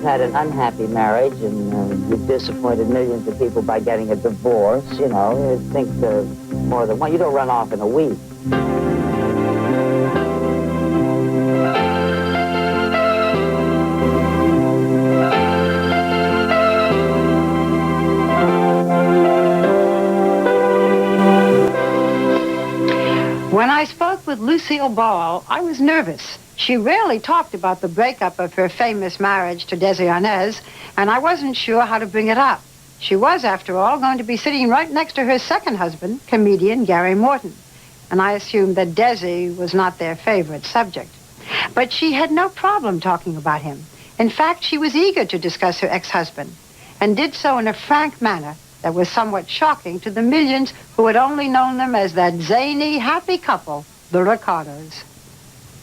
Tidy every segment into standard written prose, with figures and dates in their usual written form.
had an unhappy marriage and you've disappointed millions of people by getting a divorce, you know, I think more than one. You don't run off in a week. When I spoke with Lucille Ball, I was nervous. She rarely talked about the breakup of her famous marriage to Desi Arnaz, and I wasn't sure how to bring it up. She was, after all, going to be sitting right next to her second husband, comedian Gary Morton, and I assumed that Desi was not their favorite subject. But she had no problem talking about him. In fact, she was eager to discuss her ex-husband, and did so in a frank manner that was somewhat shocking to the millions who had only known them as that zany, happy couple, the Ricardos.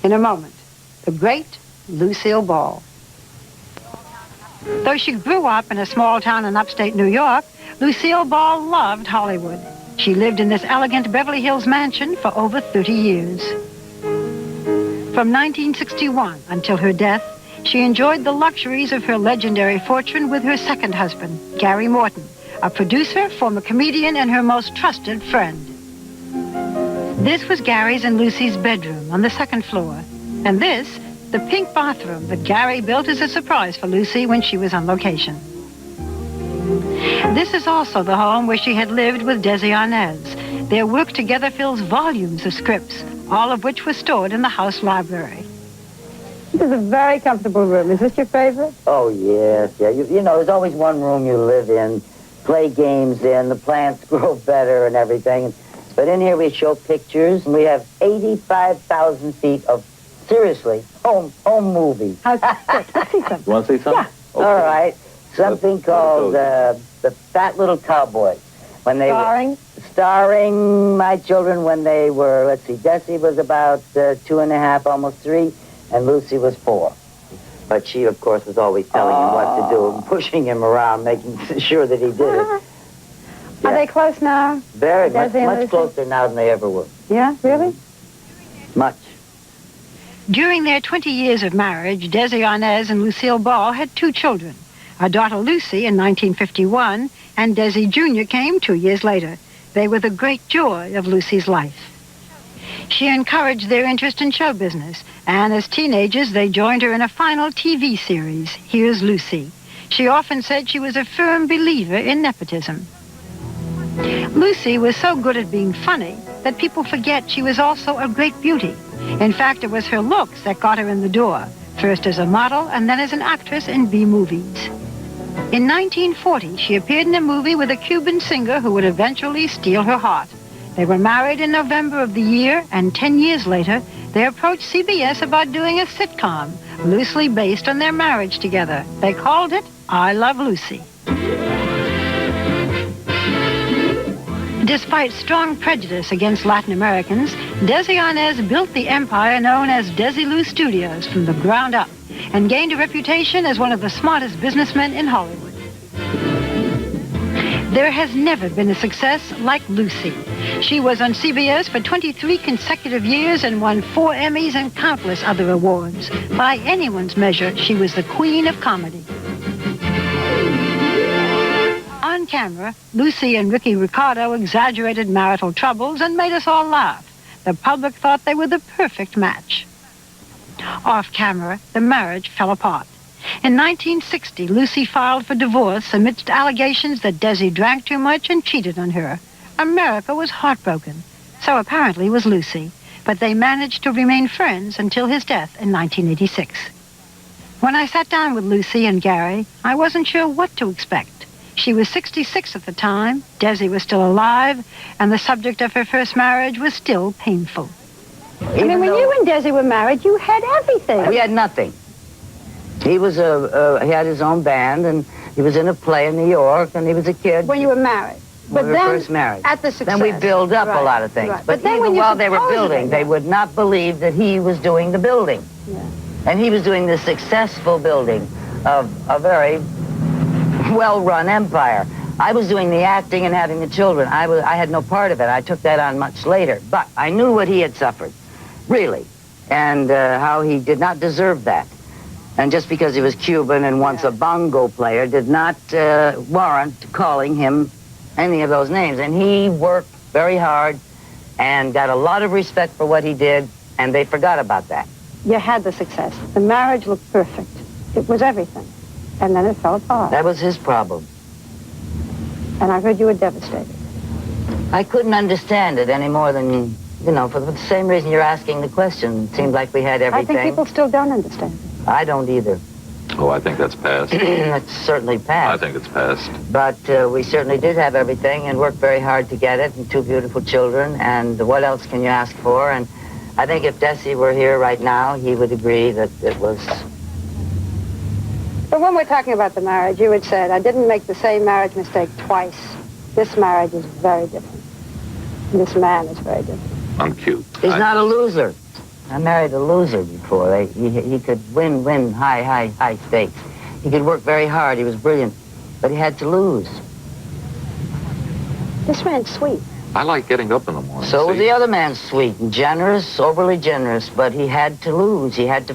In a moment, the great Lucille Ball. Though she grew up in a small town in upstate New York, Lucille Ball loved Hollywood. She lived in this elegant Beverly Hills mansion for over 30 years. From 1961 until her death, she enjoyed the luxuries of her legendary fortune with her second husband, Gary Morton, a producer, former comedian, and her most trusted friend. This was Gary's and Lucy's bedroom on the second floor, and this, the pink bathroom that Gary built as a surprise for Lucy when she was on location. This is also the home where she had lived with Desi Arnaz. Their work together fills volumes of scripts, all of which were stored in the house library. This is a very comfortable room. Is this your favorite? Oh, yes, yeah. You know, there's always one room you live in, play games in, the plants grow better and everything. But in here we show pictures, and we have 85,000 feet of, seriously, home movies. Let's see some. You want to see some? Yeah. Okay. All right. Something called The Fat Little Cowboy. When they starring my children when they were, let's see, Desi was about 2.5, almost 3, and Lucy was 4. But she, of course, was always telling him what to do and pushing him around, making sure that he did it. Yeah. Are they close now? Very much closer now than they ever were. Yeah, really? Much. During their 20 years of marriage, Desi Arnaz and Lucille Ball had 2 children. A daughter, Lucy, in 1951, and Desi Jr. came 2 years later. They were the great joy of Lucy's life. She encouraged their interest in show business, and as teenagers, they joined her in a final TV series, Here's Lucy. She often said she was a firm believer in nepotism. Lucy was so good at being funny that people forget she was also a great beauty. In fact, it was her looks that got her in the door, first as a model and then as an actress in B-movies. In 1940, she appeared in a movie with a Cuban singer who would eventually steal her heart. They were married in November of the year, and 10 years later, they approached CBS about doing a sitcom, loosely based on their marriage together. They called it I Love Lucy. Despite strong prejudice against Latin Americans, Desi Arnaz built the empire known as Desilu Studios from the ground up and gained a reputation as one of the smartest businessmen in Hollywood. There has never been a success like Lucy. She was on CBS for 23 consecutive years and won 4 Emmys and countless other awards. By anyone's measure, she was the queen of comedy. On camera, Lucy and Ricky Ricardo exaggerated marital troubles and made us all laugh. The public thought they were the perfect match. Off camera, the marriage fell apart. In 1960, Lucy filed for divorce amidst allegations that Desi drank too much and cheated on her. America was heartbroken. So apparently was Lucy. But they managed to remain friends until his death in 1986. When I sat down with Lucy and Gary, I wasn't sure what to expect. She was 66 at the time, Desi was still alive, and the subject of her first marriage was still painful. I mean, when you and Desi were married, you had everything. We had nothing. He was he had his own band, and he was in a play in New York, and he was a kid. When you were married. But when we were first married. At the success. Then we built up a lot of things. Right. But then even while they were building, they would not believe that he was doing the building. Yeah. And he was doing the successful building of a very well-run empire. I was doing the acting and having the children. I had no part of it. I took that on much later. But I knew what he had suffered, really, and how he did not deserve that. And just because he was Cuban and once a bongo player did not warrant calling him any of those names. And he worked very hard and got a lot of respect for what he did, and they forgot about that. You had the success. The marriage looked perfect. It was everything. And then it fell apart. That was his problem. And I heard you were devastated. I couldn't understand it any more than, for the same reason you're asking the question. It seemed like we had everything. I think people still don't understand it. I don't either. Oh, I think that's past. It's certainly past. I think it's past. But we certainly did have everything and worked very hard to get it, and 2 beautiful children, and what else can you ask for? And I think if Desi were here right now, he would agree that it was... But when we're talking about the marriage, you had said, I didn't make the same marriage mistake twice. This marriage is very different. This man is very different. I'm cute. He's not a loser. I married a loser before. He could win high stakes. He could work very hard. He was brilliant. But he had to lose. This man's sweet. I like getting up in the morning. So was the other man, sweet and generous, overly generous, but he had to lose. He had to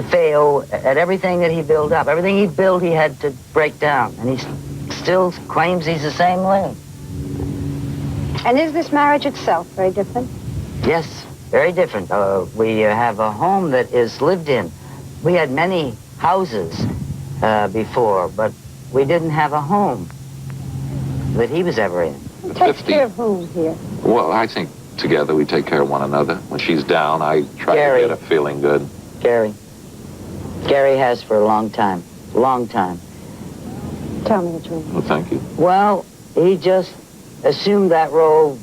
fail at everything that he built up. Everything he built, he had to break down. And he still claims he's the same way. And is this marriage itself very different? Yes, very different. We have a home that is lived in. We had many houses before, but we didn't have a home that he was ever in. Who takes care of whom here? Well, I think together we take care of one another. When she's down, I try to get her feeling good. Gary has for a long time. Long time. Tell me what you mean. Well, thank you. Well, he just assumed that role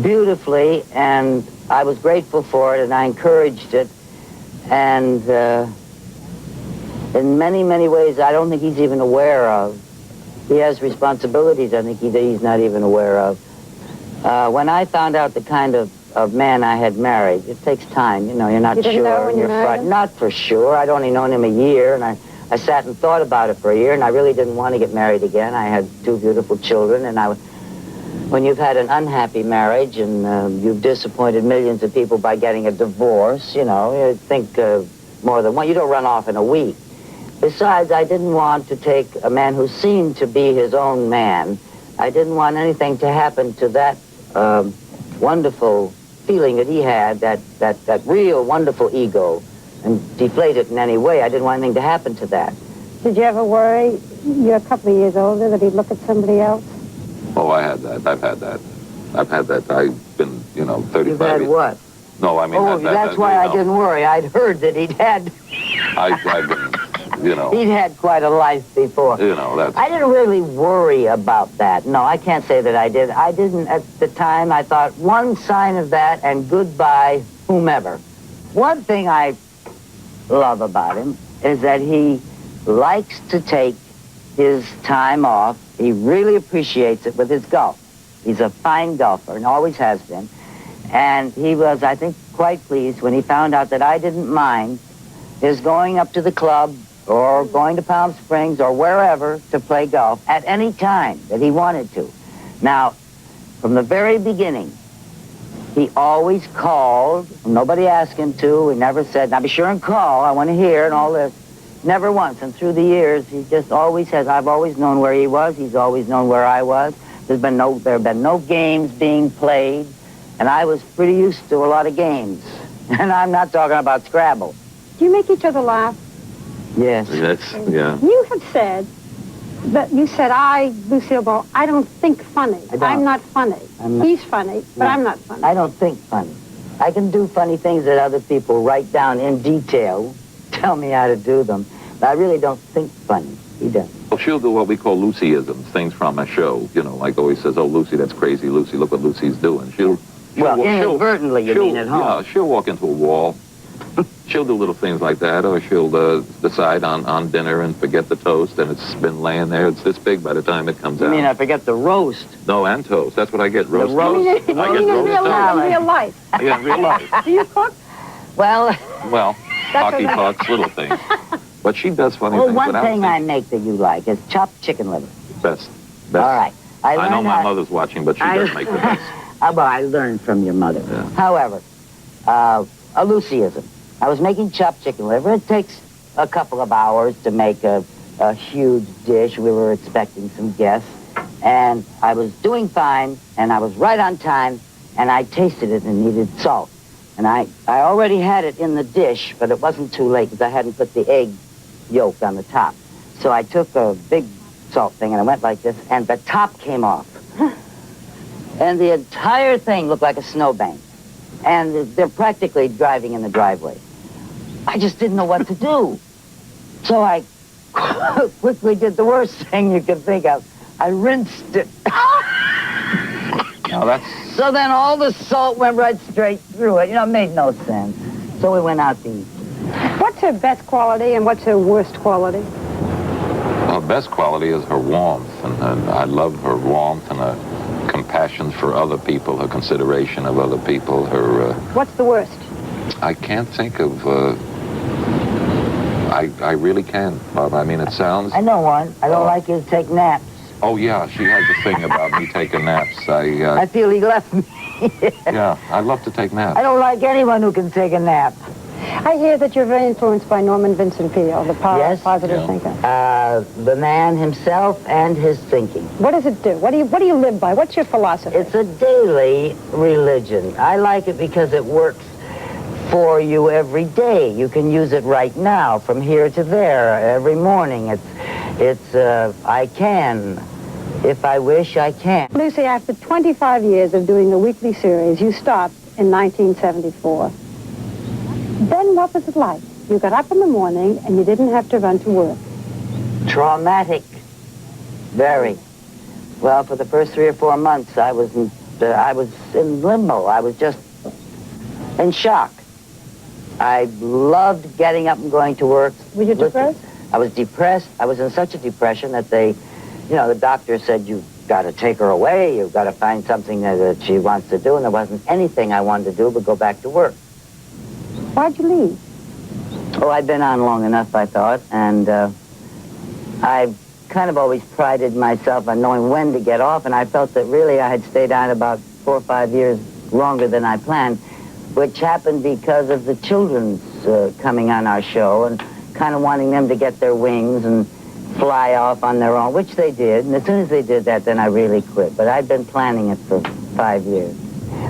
beautifully, and I was grateful for it, and I encouraged it. And in many, many ways, I don't think he's even aware of. He has responsibilities I think he's not even aware of. When I found out the kind of man I had married, it takes time, you're not you sure. Didn't know when you married him? Not for sure. I'd only known him a year, and I sat and thought about it for a year, and I really didn't want to get married again. I had 2 beautiful children, and when you've had an unhappy marriage and you've disappointed millions of people by getting a divorce, you think more than one. You don't run off in a week. Besides, I didn't want to take a man who seemed to be his own man. I didn't want anything to happen to that wonderful feeling that he had, that real wonderful ego, and deflate it in any way. I didn't want anything to happen to that. Did you ever worry, you're a couple of years older, that he'd look at somebody else? Oh, I had that. I've had that. I've been, 35 You've had years. what? No, I mean... Oh, that's why I didn't worry. I'd heard that he'd had... I've been, He'd had quite a life before. That's... I didn't really worry about that. No, I can't say that I did. I didn't at the time. I thought one sign of that and goodbye, whomever. One thing I love about him is that he likes to take his time off. He really appreciates it with his golf. He's a fine golfer and always has been. And he was, I think, quite pleased when he found out that I didn't mind his going up to the club or going to Palm Springs or wherever to play golf at any time that he wanted to. Now, from the very beginning, he always called. Nobody asked him to. He never said, now be sure and call. I want to hear and all this. Never once. And through the years, he just always has. I've always known where he was. He's always known where I was. There have been no games being played. And I was pretty used to a lot of games. And I'm not talking about Scrabble. Do you make each other laugh? Yes. Yeah. You have said that I, Lucille Ball, I don't think funny. I'm not funny. He's funny, but I'm not funny. I don't think funny. I can do funny things that other people write down in detail, tell me how to do them, but I really don't think funny. He does. Well, she'll do what we call Lucyisms, things from a show. Like always says, oh, Lucy, that's crazy. Lucy, look what Lucy's doing. Inadvertently, you mean at home. Yeah, she'll walk into a wall. She'll do little things like that, or she'll decide on dinner and forget the toast, and it's been laying there. It's this big by the time it comes out. You mean I forget the roast? No, and toast. That's what I get. Roast. roast? I get in roast real toast. life. Yeah, in real life. Do you cook? Well, hockey pucks, little things. But she does funny things. One thing I make that you like is chopped chicken liver. Best. All right. I know my mother's watching, but she does make the best. Well, I learned from your mother. Yeah. However, a Lucyism. I was making chopped chicken liver. It takes a couple of hours to make a huge dish. We were expecting some guests. And I was doing fine, and I was right on time, and I tasted it and needed salt. And I already had it in the dish, but it wasn't too late because I hadn't put the egg yolk on the top. So I took a big salt thing, and I went like this, and the top came off. And the entire thing looked like a snowbank. And they're practically driving in the driveway. I just didn't know what to do. So I quickly did the worst thing you could think of. I rinsed it. So then all the salt went right straight through it. You know, it made no sense. So we went out to eat. What's her best quality and what's her worst quality? Her best quality is her warmth, and I love her warmth and her compassion for other people, her consideration of other people, her... What's the worst? I can't think of... I really can't, Bob. I mean, it sounds... I know one. I don't like you to take naps. Oh, yeah, she has a thing about me taking naps. I feel he left me. Yeah, I love to take naps. I don't like anyone who can take a nap. I hear that you're very influenced by Norman Vincent Peale, the positive thinker. The man himself and his thinking. What does it do? What do you live by? What's your philosophy? It's a daily religion. I like it because it works for you every day. You can use it right now, from here to there, every morning. It's I can. If I wish, I can. Lucy, after 25 years of doing the weekly series, you stopped in 1974. Then what was it like? You got up in the morning and you didn't have to run to work. Traumatic. Very. Well, for the first 3 or 4 months, I was in limbo. I was just in shock. I loved getting up and going to work. Were you depressed? I was depressed. I was in such a depression that the doctor said, you've got to take her away. You've got to find something that she wants to do. And there wasn't anything I wanted to do but go back to work. Why'd you leave? Oh, I'd been on long enough, I thought. And I kind of always prided myself on knowing when to get off. And I felt that really I had stayed on about 4 or 5 years longer than I planned, which happened because of the children's coming on our show and kind of wanting them to get their wings and fly off on their own, which they did. And as soon as they did that, then I really quit. But I'd been planning it for 5 years.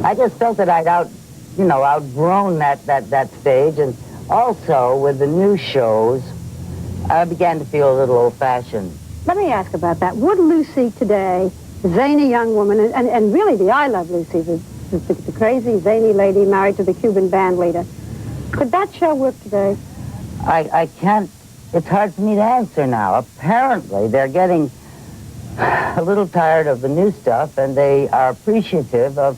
I just felt that I'd outgrown that stage. And also, with the new shows, I began to feel a little old-fashioned. Let me ask about that. Would Lucy today, zany young woman, and really the I Love Lucy, the crazy, zany lady married to the Cuban band leader, could that show work today? I can't. It's hard for me to answer now. Apparently, they're getting a little tired of the new stuff, and they are appreciative of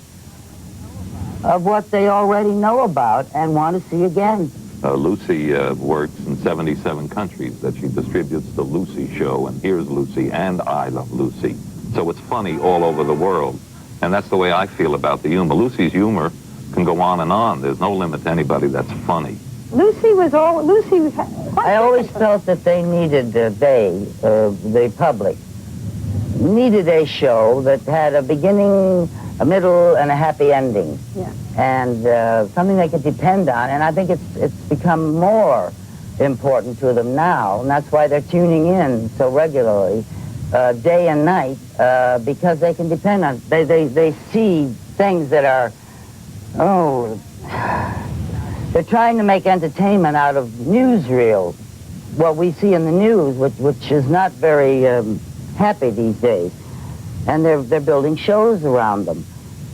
what they already know about and want to see again. Lucy works in 77 countries that she distributes the Lucy Show, and Here's Lucy and I Love Lucy. So it's funny all over the world. And that's the way I feel about the humor. Lucy's humor can go on and on. There's no limit to anybody that's funny. I always felt that they needed, the public, needed a show that had a beginning, a middle, and a happy ending. Yeah. And something they could depend on. And I think it's become more important to them now. And that's why they're tuning in so regularly, day and night, because they can depend on it. They see things that are, they're trying to make entertainment out of newsreels. What we see in the news, which is not very happy these days. And they're building shows around them.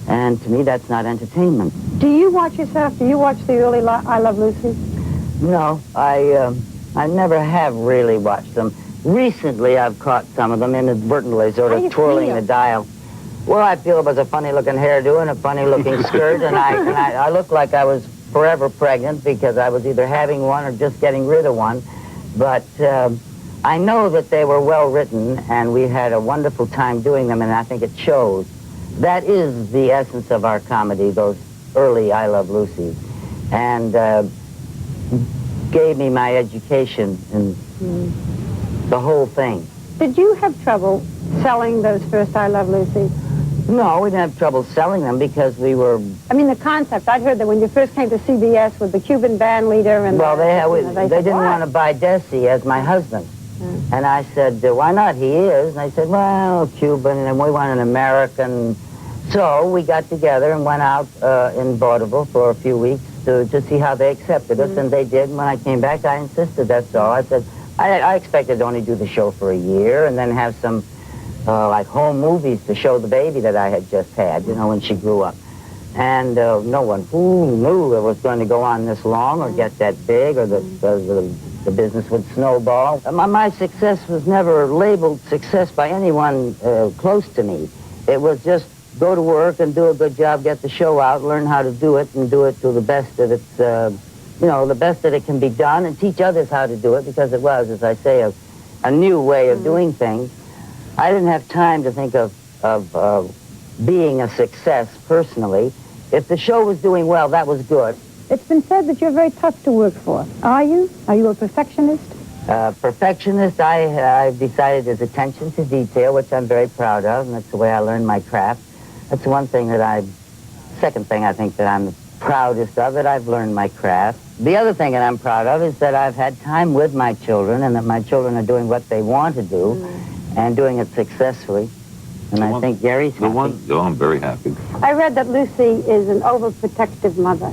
And to me, that's not entertainment. Do you watch yourself? Do you watch the early I Love Lucy? No, I never have really watched them. Recently, I've caught some of them inadvertently, sort of twirling the dial. Well, I feel it was a funny-looking hairdo and a funny-looking skirt, and I looked like I was forever pregnant because I was either having one or just getting rid of one. But I know that they were well-written, and we had a wonderful time doing them, and I think it shows. That is the essence of our comedy, those early I Love Lucy's, and gave me my education in the whole thing. Did you have trouble selling those first I Love Lucy? No, we didn't have trouble selling them because we were... I mean, the concept. I'd heard that when you first came to CBS with the Cuban band leader and... Well, they didn't want to buy Desi as my husband. And I said, why not? He is. And I said, well, Cuban, and we want an American. So we got together and went out in vaudeville for a few weeks to see how they accepted us, and they did. And when I came back, I insisted, that's all. I said, I expected to only do the show for a year and then have some... like home movies to show the baby that I had just had, when she grew up. And no one knew it was going to go on this long or get that big or the business would snowball. My success was never labeled success by anyone close to me. It was just go to work and do a good job, get the show out, learn how to do it, and do it to the best that it's, the best that it can be done, and teach others how to do it, because it was, as I say, a new way of doing things. I didn't have time to think of being a success personally. If the show was doing well, that was good. It's been said that you're very tough to work for. Are you? Are you a perfectionist? Perfectionist, I've decided is attention to detail, which I'm very proud of, and that's the way I learned my craft. That's one thing second thing I think that I'm the proudest of, that I've learned my craft. The other thing that I'm proud of is that I've had time with my children, and that my children are doing what they want to do. And doing it successfully. And I think Gary's happy. I'm very happy. I read that Lucy is an overprotective mother.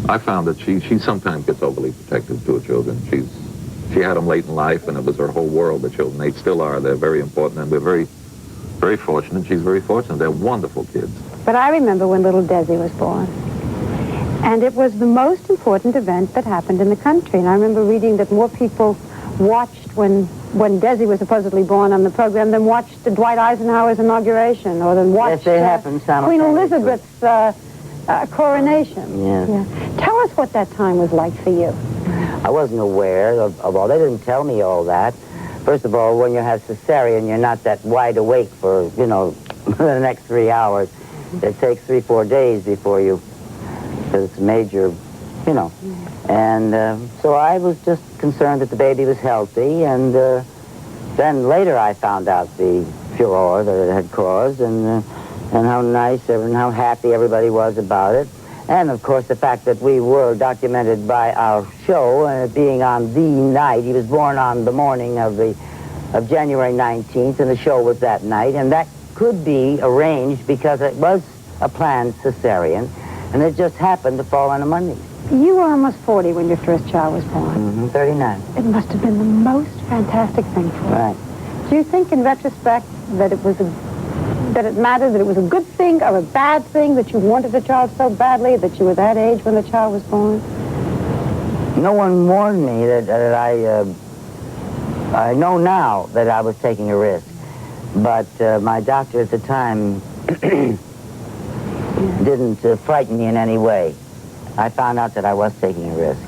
I found that she sometimes gets overly protective to her children. She had them late in life, and it was her whole world, the children. They still are. They're very important, and we're very, very fortunate. She's very fortunate. They're wonderful kids. But I remember when little Desi was born. And it was the most important event that happened in the country. And I remember reading that more people watched when Desi was supposedly born on the program than watched Dwight Eisenhower's inauguration or than watched Queen Elizabeth's coronation. Yeah. Tell us what that time was like for you. I wasn't aware of all. They didn't tell me all that. First of all, when you have cesarean, you're not that wide awake for, the next 3 hours. It takes 3-4 days before because it's major, And so I was just concerned that the baby was healthy, and then later I found out the furor that it had caused, and how nice and how happy everybody was about it. And, of course, the fact that we were documented by our show, being on the night. He was born on the morning of January 19th, and the show was that night. And that could be arranged because it was a planned cesarean, and it just happened to fall on a Monday. You were almost 40 when your first child was born. 39. It must have been the most fantastic thing for you. Right. Do you think, in retrospect, that it mattered, that it was a good thing or a bad thing that you wanted a child so badly that you were that age when the child was born? No one warned me that I know now that I was taking a risk, but my doctor at the time didn't frighten me in any way. I found out that I was taking a risk.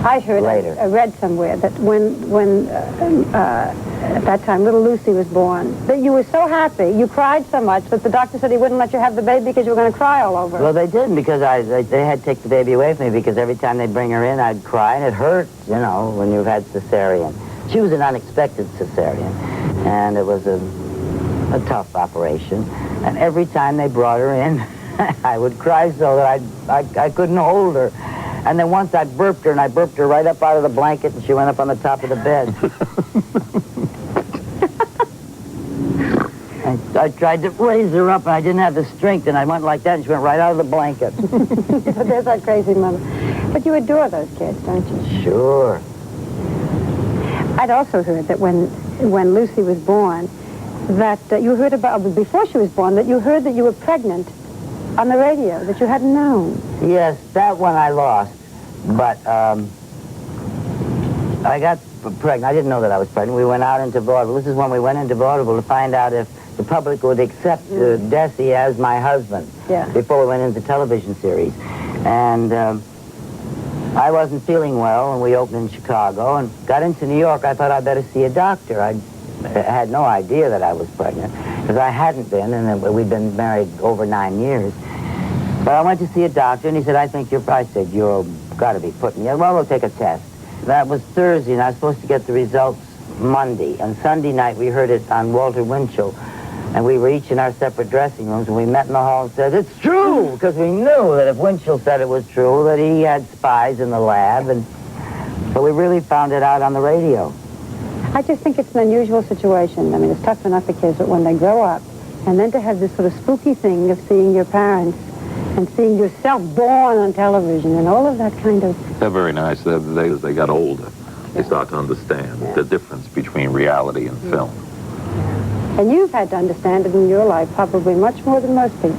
I heard later. I read somewhere that when at that time little Lucy was born, that you were so happy, you cried so much that the doctor said he wouldn't let you have the baby because you were going to cry all over. Well, they didn't, because they had to take the baby away from me, because every time they'd bring her in, I'd cry, and it hurts, when you've had cesarean. She was an unexpected cesarean, and it was a tough operation. And every time they brought her in, I would cry so that I couldn't hold her. And then once I burped her, and I burped her right up out of the blanket, and she went up on the top of the bed. I tried to raise her up, and I didn't have the strength, and I went like that, and she went right out of the blanket. There's that crazy mother. But you adore those kids, don't you? Sure. I'd also heard that when Lucy was born, that you heard about, before she was born, that you heard that you were pregnant on the radio, that you hadn't known. Yes, that one I lost. But I got pregnant. I didn't know that I was pregnant. We went out into vaudeville. This is when we went into vaudeville to find out if the public would accept Desi as my husband before we went into television series. And I wasn't feeling well, and we opened in Chicago and got into New York. I thought I'd better see a doctor. I had no idea that I was pregnant, because I hadn't been, and we'd been married over 9 years. But I went to see a doctor, and he said, I said, you've got to be putting me. Well, we'll take a test. That was Thursday, and I was supposed to get the results Monday. And Sunday night, we heard it on Walter Winchell And we were each in our separate dressing rooms, and we met in the hall and said, "It's true!" Because we knew that if Winchell said it was true, that he had spies in the lab, and so we really found it out on the radio. I just think it's an unusual situation. I mean, it's tough enough for kids, but when they grow up, and then to have this sort of spooky thing of seeing your parents and seeing yourself born on television and all of that kind of... They're very nice. As they got older, they start to understand the difference between reality and film. And you've had to understand it in your life probably much more than most people,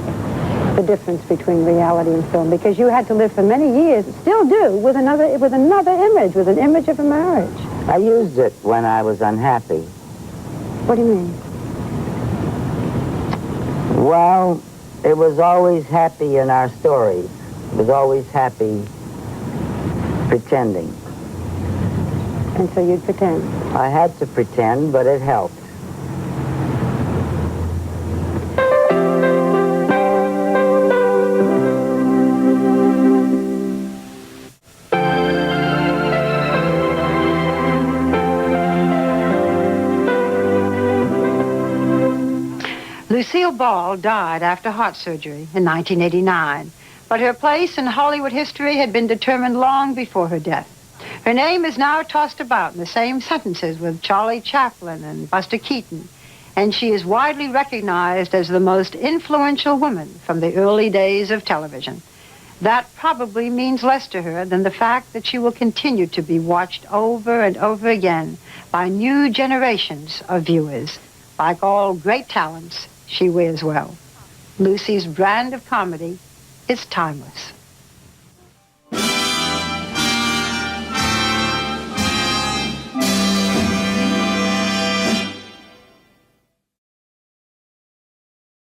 the difference between reality and film, because you had to live for many years, still do, with another image, with an image of a marriage. I used it when I was unhappy. What do you mean? Well, it was always happy in our stories. It was always happy pretending. And so you'd pretend? I had to pretend, but it helped. Lucille Ball died after heart surgery in 1989, but her place in Hollywood history had been determined long before her death. Her name is now tossed about in the same sentences with Charlie Chaplin and Buster Keaton, and she is widely recognized as the most influential woman from the early days of television. That probably means less to her than the fact that she will continue to be watched over and over again by new generations of viewers. Like all great talents, she wears well. Lucy's brand of comedy is timeless.